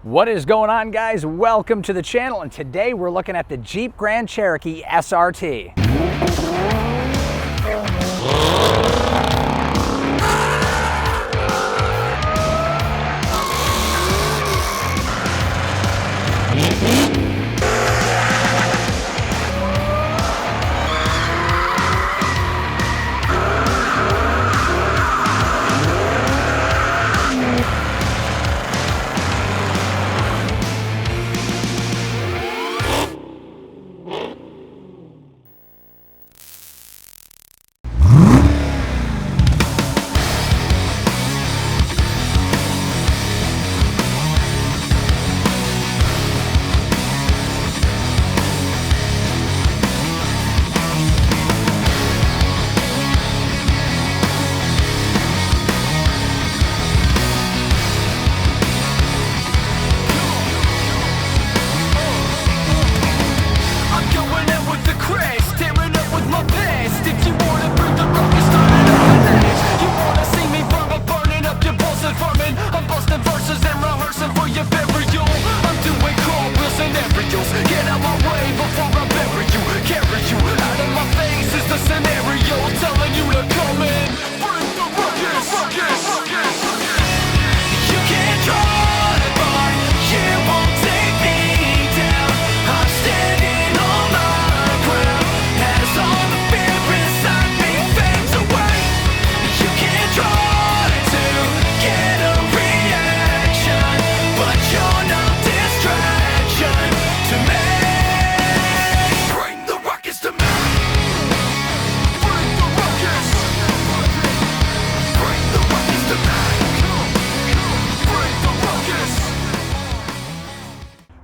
What is going on, guys? Welcome to the channel, and today we're looking at the Jeep Grand Cherokee SRT.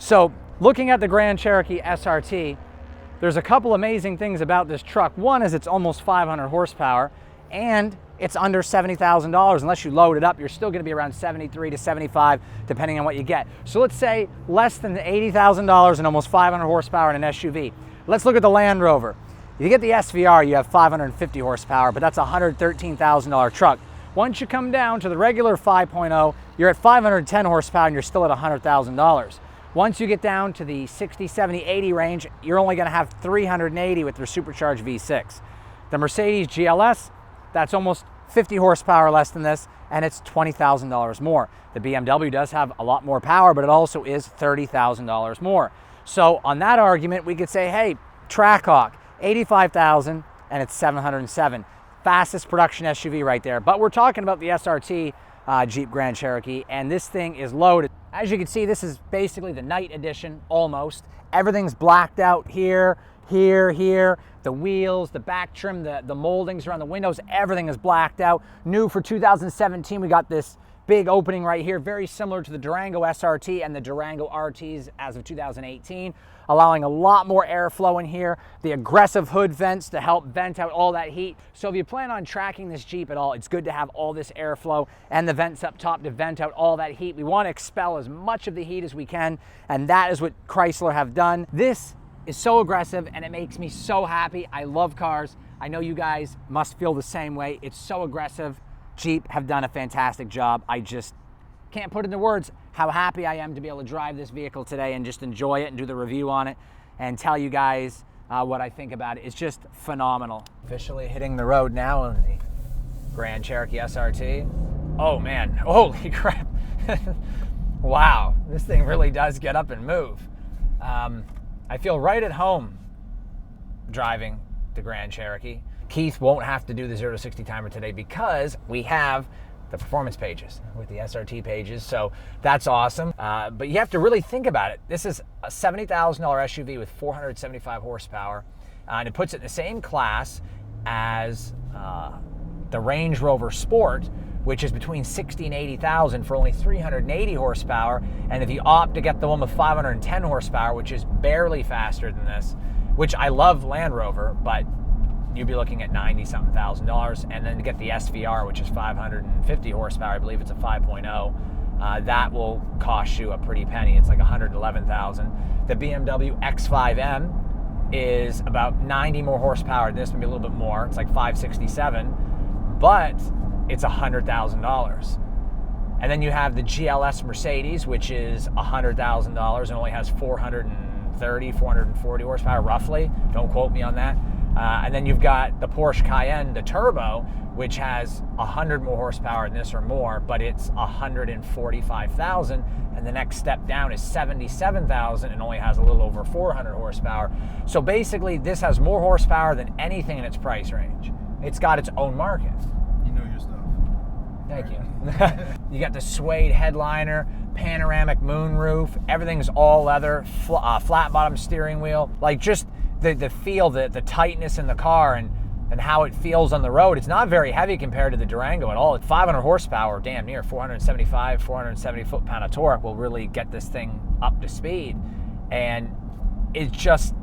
So, looking at the Grand Cherokee SRT, there's a couple amazing things about this truck. One is it's almost 500 horsepower, and it's under $70,000. Unless you load it up, you're still gonna be around 73 to 75, depending on what you get. So let's say less than $80,000 and almost 500 horsepower in an SUV. Let's look at the Land Rover. If you get the SVR, you have 550 horsepower, but that's a $113,000 truck. Once you come down to the regular 5.0, you're at 510 horsepower and you're still at $100,000. Once you get down to the 60, 70, 80 range, you're only gonna have 380 with their supercharged V6. The Mercedes GLS, that's almost 50 horsepower less than this, and it's $20,000 more. The BMW does have a lot more power, but it also is $30,000 more. So on that argument, we could say, hey, Trackhawk, 85,000, and it's 707. Fastest production SUV right there. But we're talking about the SRT Jeep Grand Cherokee, and this thing is loaded. As you can see, this is basically the night edition, almost. Everything's blacked out here, here. The wheels, the back trim, the moldings around the windows, everything is blacked out. New for 2017, we got this big opening right here, very similar to the Durango SRT and the Durango RTs as of 2018, allowing a lot more airflow in here. The aggressive hood vents to help vent out all that heat. So if you plan on tracking this Jeep at all, it's good to have all this airflow and the vents up top to vent out all that heat. We want to expel as much of the heat as we can, and that is what Chrysler have done. This is so aggressive and it makes me so happy. I love cars. I know you guys must feel the same way. It's so aggressive. Jeep have done a fantastic job. I just can't put into words how happy I am to be able to drive this vehicle today and just enjoy it and do the review on it and tell you guys what I think about it. It's just phenomenal. Officially hitting the road now in the Grand Cherokee SRT. Oh man, holy crap. Wow, this thing really does get up and move. I feel right at home driving the Grand Cherokee. Keith won't have to do the 0 to 60 timer today because we have the performance pages with the SRT pages, so that's awesome. But you have to really think about it. This is a $70,000 SUV with 475 horsepower, and it puts it in the same class as the Range Rover Sport, which is between 60 and 80,000 for only 380 horsepower. And if you opt to get the one with 510 horsepower, which is barely faster than this, which I love Land Rover, but you'd be looking at $90-something thousand. And then to get the SVR, which is 550 horsepower, I believe it's a 5.0, that will cost you a pretty penny. It's like 111,000. The BMW X5M is about 90 more horsepower. This maybe a little bit more. It's like 567, but it's $100,000. And then you have the GLS Mercedes, which is $100,000 and only has 430, 440 horsepower, roughly. Don't quote me on that. And then you've got the Porsche Cayenne, the Turbo, which has 100 more horsepower than this or more, but it's 145,000. And the next step down is 77,000 and only has a little over 400 horsepower. So basically, this has more horsepower than anything in its price range. It's got its own market. You know your stuff. Thank you. You got the suede headliner, panoramic moonroof, everything's all leather, flat bottom steering wheel. Like just the feel, the tightness in the car and how it feels on the road. It's not very heavy compared to the Durango at all. It's 500 horsepower, damn near 475, 470 foot-pound of torque will really get this thing up to speed. And it's just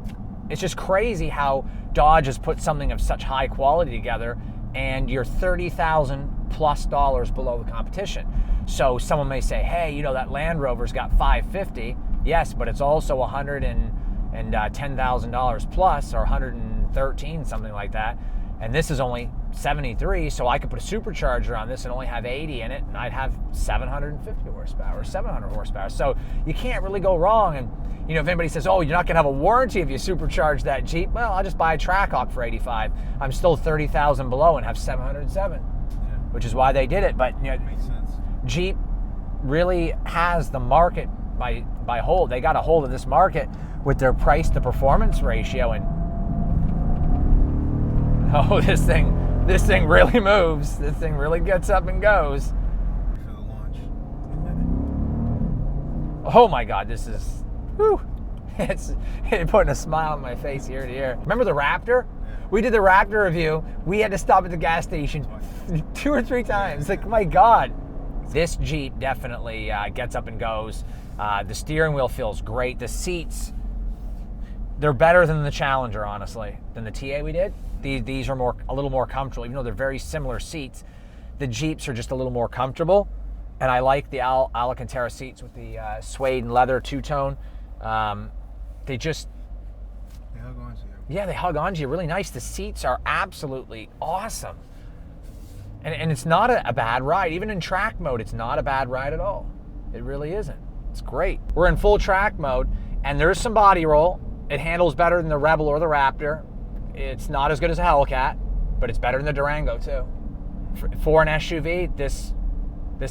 crazy how Dodge has put something of such high quality together, and you're $30,000+ below the competition. So someone may say, hey, you know, that Land Rover's got $550. Yes, but it's also $110,000 plus, or 113, something like that. And this is only 73, so I could put a supercharger on this and only have 80 in it, and I'd have 750 horsepower, 700 horsepower. So you can't really go wrong. And you know, if anybody says, oh, you're not gonna have a warranty if you supercharge that Jeep, well, I'll just buy a Trackhawk for 85. I'm still 30,000 below and have 707, which is why they did it. But you know, Makes sense. Jeep really has the market by hold. They got a hold of this market with their price to performance ratio. And oh, this thing really moves. This thing really gets up and goes. For the launch. Oh my God, this is, whew. It's putting a smile on my face ear to ear. Remember the Raptor? Yeah. We did the Raptor review. We had to stop at the gas station 2 or 3 times. Like, my God. This Jeep definitely gets up and goes. The steering wheel feels great. The seats, they're better than the Challenger, honestly, than the TA we did. These are a little more comfortable, even though they're very similar seats. The Jeeps are just a little more comfortable, and I like the Alcantara seats with the suede and leather two-tone. They hug on to you. Yeah, they hug onto you really nice. The seats are absolutely awesome. And it's not a bad ride. Even in track mode, it's not a bad ride at all. It really isn't. It's great. We're in full track mode, and there's some body roll. It handles better than the Rebel or the Raptor. It's not as good as a Hellcat, but it's better than the Durango too. For an SUV, this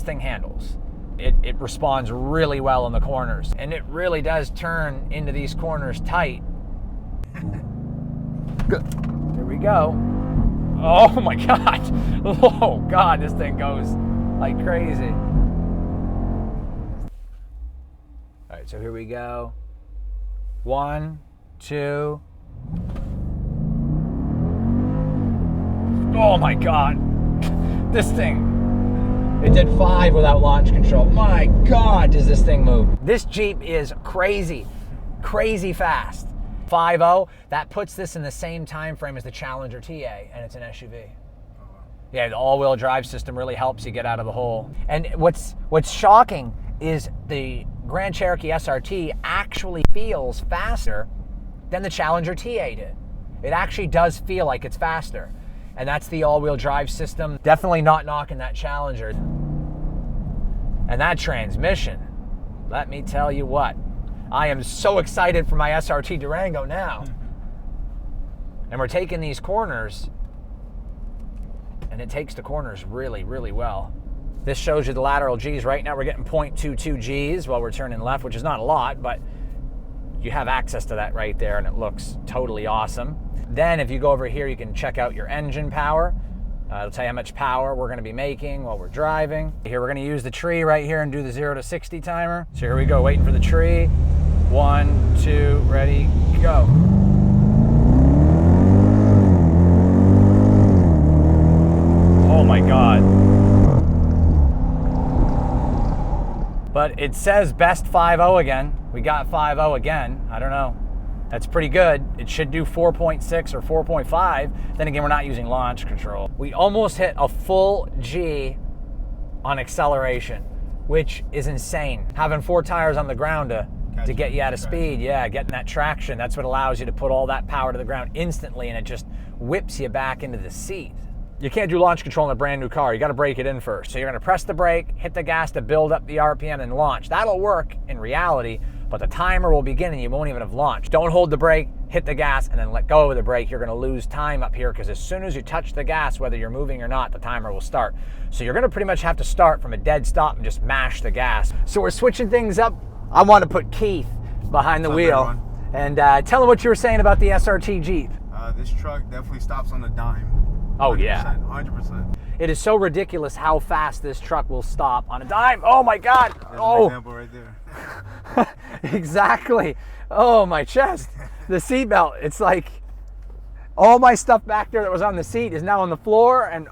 thing handles. It responds really well in the corners, and it really does turn into these corners tight. Good. Here we go. Oh my God. Oh God, this thing goes like crazy. All right, so here we go. 1, 2. Oh my God. This thing. It did 5 without launch control. My God, does this thing move. This Jeep is crazy, crazy fast. 5.0, that puts this in the same time frame as the Challenger TA, and it's an SUV. Yeah, the all-wheel drive system really helps you get out of the hole. And what's shocking is the Grand Cherokee SRT actually feels faster than the Challenger TA did. It actually does feel like it's faster. And that's the all-wheel drive system. Definitely not knocking that Challenger. And that transmission, let me tell you what, I am so excited for my SRT Durango now. And we're taking these corners, and it takes the corners really, really well. This shows you the lateral G's. Right now we're getting 0.22 G's while we're turning left, which is not a lot, but you have access to that right there, and it looks totally awesome. Then if you go over here, you can check out your engine power. It'll tell you how much power we're gonna be making while we're driving. Here we're gonna use the tree right here and do the 0 to 60 timer. So here we go, waiting for the tree. 1, 2, ready, go. Oh my God. But it says best 5.0 again. We got 5.0 again, I don't know. That's pretty good. It should do 4.6 or 4.5. Then again, we're not using launch control. We almost hit a full G on acceleration, which is insane. Having 4 tires on the ground to get you out of speed. Yeah, getting that traction. That's what allows you to put all that power to the ground instantly, and it just whips you back into the seat. you can't do launch control in a brand new car. You got to brake it in first. So you're going to press the brake, hit the gas to build up the RPM and launch. That'll work in reality, but the timer will begin and you won't even have launched. Don't hold the brake, hit the gas, and then let go of the brake. You're going to lose time up here because as soon as you touch the gas, whether you're moving or not, the timer will start. So you're going to pretty much have to start from a dead stop and just mash the gas. So we're switching things up. I want to put Keith behind the wheel and tell him what you were saying about the SRT Jeep. This truck definitely stops on a dime. Oh, yeah. 100%. It is so ridiculous how fast this truck will stop on a dime. Oh my God. There's an example right there. Exactly. Oh, my chest. The seatbelt. It's like all my stuff back there that was on the seat is now on the floor. And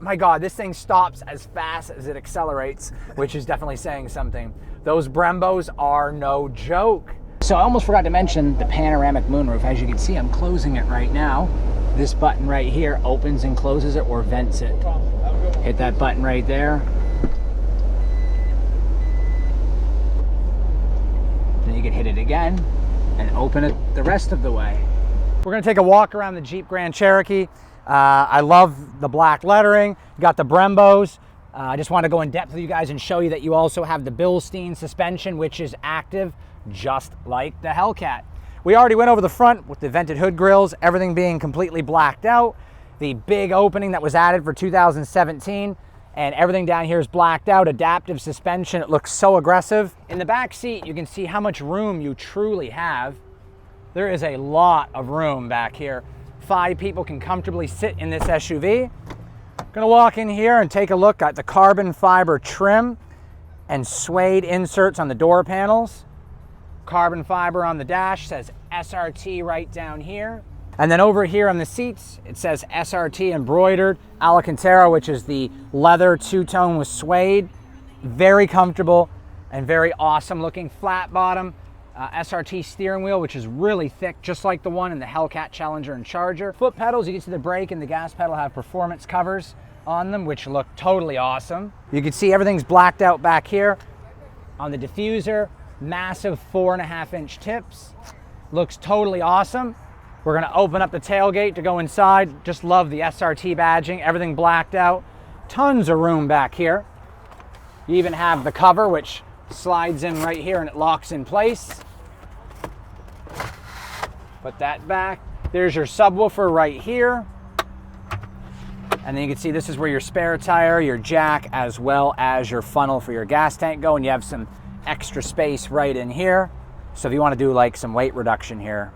my God, this thing stops as fast as it accelerates, which is definitely saying something. Those Brembos are no joke. So I almost forgot to mention the panoramic moonroof. As you can see, I'm closing it right now. This button right here opens and closes it or vents it. Hit that button right there. Then you can hit it again and open it the rest of the way. We're gonna take a walk around the Jeep Grand Cherokee. I love the black lettering. You got the Brembos. I just want to go in depth with you guys and show you that you also have the Bilstein suspension, which is active just like the Hellcat. We already went over the front with the vented hood grills, everything being completely blacked out. The big opening that was added for 2017, and everything down here is blacked out. Adaptive suspension, it looks so aggressive. In the back seat, you can see how much room you truly have. There is a lot of room back here. 5 people can comfortably sit in this SUV. Gonna walk in here and take a look at the carbon fiber trim and suede inserts on the door panels. Carbon fiber on the dash, says SRT right down here. And then over here on the seats, it says SRT embroidered Alcantara, which is the leather two-tone with suede. Very comfortable and very awesome looking. Flat bottom SRT steering wheel, which is really thick, just like the one in the Hellcat, Challenger, and Charger. Foot pedals, you can see the brake and the gas pedal have performance covers on them, which look totally awesome. You can see everything's blacked out back here. On the diffuser, massive 4.5-inch tips. Looks totally awesome. We're gonna open up the tailgate to go inside. Just love the SRT badging, everything blacked out. Tons of room back here. You even have the cover, which slides in right here and it locks in place. Put that back. There's your subwoofer right here. And then you can see this is where your spare tire, your jack, as well as your funnel for your gas tank go. And you have some extra space right in here. So if you want to do like some weight reduction here,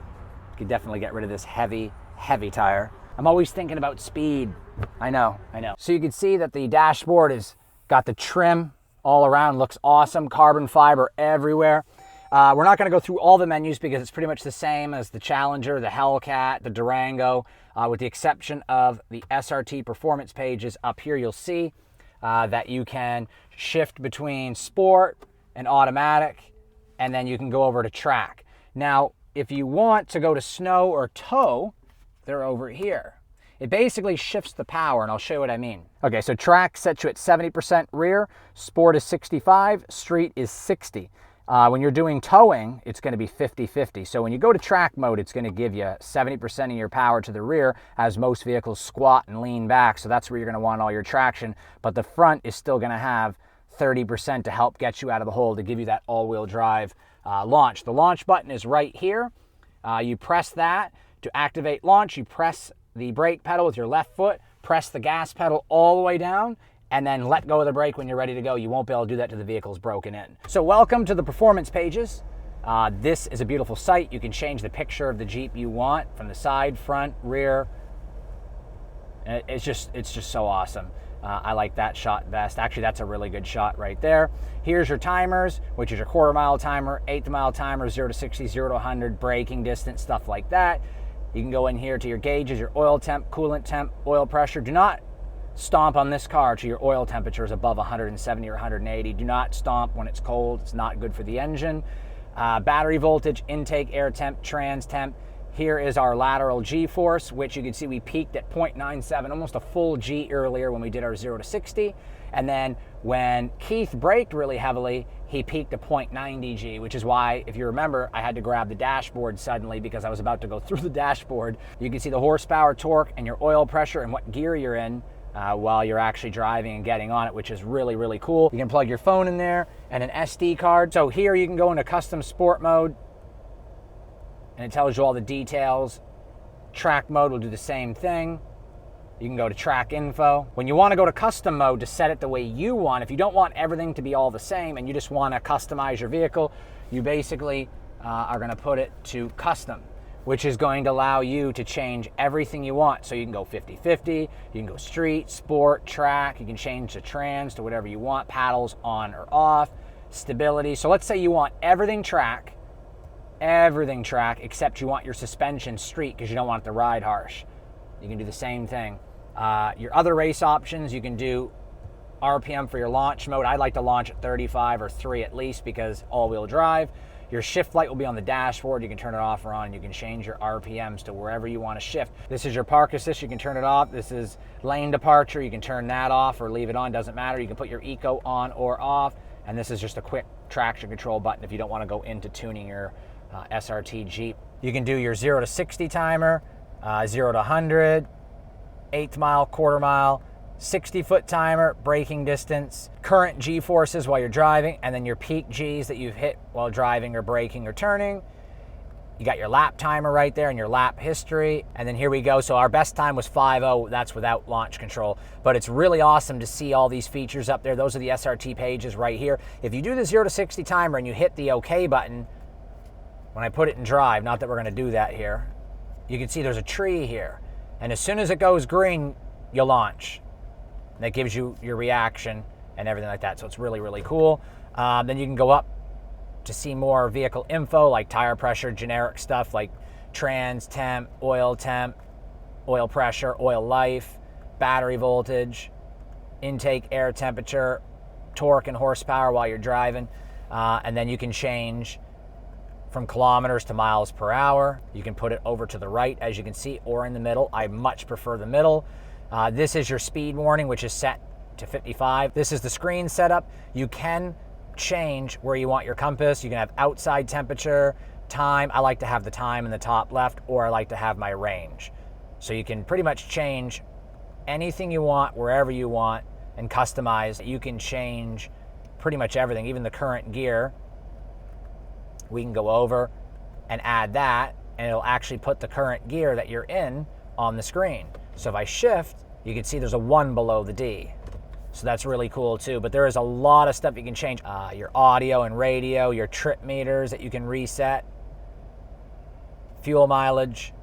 you can definitely get rid of this heavy, heavy tire. I'm always thinking about speed. I know. So you can see that the dashboard has got the trim all around, looks awesome. Carbon fiber everywhere. We're not going to go through all the menus because it's pretty much the same as the Challenger, the Hellcat, the Durango, with the exception of the SRT performance pages. Up here you'll see that you can shift between sport and automatic, and then you can go over to track. Now, if you want to go to snow or tow, they're over here. It basically shifts the power, and I'll show you what I mean. Okay, so track sets you at 70% rear, sport is 65, street is 60. When you're doing towing, it's going to be 50-50. So when you go to track mode, it's going to give you 70% of your power to the rear, as most vehicles squat and lean back. So that's where you're going to want all your traction. But the front is still going to have 30% to help get you out of the hole, to give you that all-wheel drive launch. The launch button is right here. You press that to activate launch. You press the brake pedal with your left foot, press the gas pedal all the way down, and then let go of the brake when you're ready to go. You won't be able to do that till the vehicle's broken in. So welcome to the performance pages. This is a beautiful site. You can change the picture of the Jeep you want from the side, front, rear. It's just so awesome. I like that shot best. Actually, that's a really good shot right there. Here's your timers, which is your quarter-mile timer, eighth-mile timer, 0 to 60, 0 to 100, braking distance, stuff like that. You can go in here to your gauges, your oil temp, coolant temp, oil pressure. Do not stomp on this car till your oil temperature is above 170 or 180. Do not stomp when it's cold. It's not good for the engine. Battery voltage, intake, air temp, trans temp. Here is our lateral G-force, which you can see we peaked at 0.97, almost a full G earlier when we did our 0 to 60. And then When Keith braked really heavily, he peaked a 0.90 G, which is why, if you remember, I had to grab the dashboard suddenly because I was about to go through the dashboard. You can see the horsepower, torque, and your oil pressure and what gear you're in while you're actually driving and getting on it, which is really, really cool. You can plug your phone in there and an SD card. So here you can go into custom sport mode, and it tells you all the details. Track mode will do the same thing. You can go to track info. When you want to go to custom mode to set it the way you want, if you don't want everything to be all the same and you just want to customize your vehicle, you basically are going to put it to custom, which is going to allow you to change everything you want. So you can go 50-50, you can go street, sport, track, you can change the trans to whatever you want, paddles on or off, stability. So let's say you want everything track, except you want your suspension street because you don't want it to ride harsh. You can do the same thing. Your other race options, you can do RPM for your launch mode. I like to launch at 35 or 3 at least because all-wheel drive. Your shift light will be on the dashboard. You can turn it off or on. You can change your RPMs to wherever you want to shift. This is your park assist. You can turn it off. This is lane departure. You can turn that off or leave it on. Doesn't matter. You can put your eco on or off. And this is just a quick traction control button if you don't want to go into tuning your SRT Jeep. You can do your 0 to 60 timer, 0 to 100, 1/8 mile, 1/4 mile, 60-foot timer, braking distance, current G-forces while you're driving, and then your peak Gs that you've hit while driving or braking or turning. You got your lap timer right there and your lap history. And then here we go. So our best time was 5:0. That's without launch control. But it's really awesome to see all these features up there. Those are the SRT pages right here. If you do the 0 to 60 timer and you hit the OK button, when I put it in drive, not that we're going to do that here, you can see there's a tree here. And as soon as it goes green, you launch. And that gives you your reaction and everything like that. So it's really, really cool. Then you can go up to see more vehicle info like tire pressure, generic stuff like trans, temp, oil pressure, oil life, battery voltage, intake air temperature, torque and horsepower while you're driving. And then you can change from kilometers to miles per hour. You can put it over to the right, as you can see, or in the middle. I much prefer the middle. This is your speed warning, which is set to 55. This is the screen setup. You can change where you want your compass. You can have outside temperature, time. I like to have the time in the top left, or I like to have my range. So you can pretty much change anything you want, wherever you want, and customize. You can change pretty much everything, even the current gear. We can go over and add that, and it'll actually put the current gear that you're in on the screen. So if I shift, you can see there's a 1 below the D. So that's really cool too. But there is a lot of stuff you can change. Your audio and radio, your trip meters that you can reset, fuel mileage,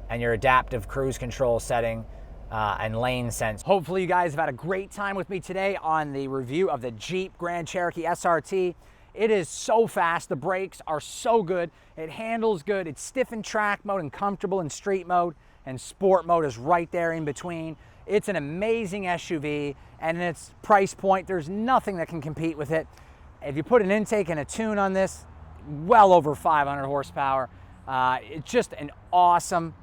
and your adaptive cruise control setting, and lane sense. Hopefully you guys have had a great time with me today on the review of the Jeep Grand Cherokee SRT. It is so fast. The brakes are so good. It handles good. It's stiff in track mode and comfortable in street mode, and sport mode is right there in between. It's an amazing SUV, and in its price point, there's nothing that can compete with it. If you put an intake and a tune on this, well over 500 horsepower. It's just an awesome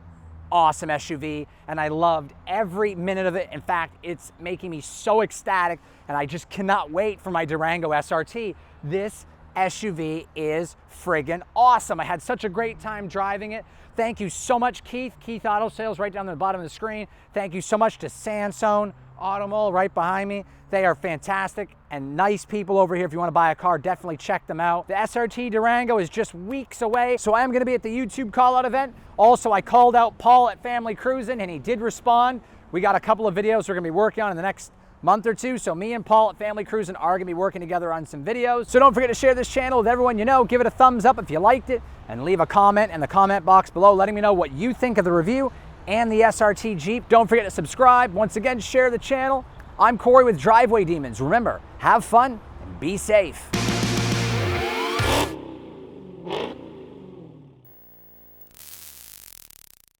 SUV, and I loved every minute of it. In fact, it's making me so ecstatic, and I just cannot wait for my Durango SRT. This SUV is friggin' awesome. I had such a great time driving it. Thank you so much, Keith Auto Sales, right down the bottom of the screen. Thank you so much to Sansone, Automall, right behind me. They are fantastic and nice people over here. If you want to buy a car, definitely check them out. The SRT Durango is just weeks away, so I am going to be at the YouTube call-out event. Also, I called out Paul at Family Cruising, and he did respond. We got a couple of videos we're going to be working on in the next month or two, so me and Paul at Family Cruising are going to be working together on some videos. So don't forget to share this channel with everyone you know. Give it a thumbs up if you liked it, and leave a comment in the comment box below letting me know what you think of the review and the SRT Jeep. Don't forget to subscribe. Once again, share the channel. I'm Corey with Driveway Demons. Remember, have fun and be safe.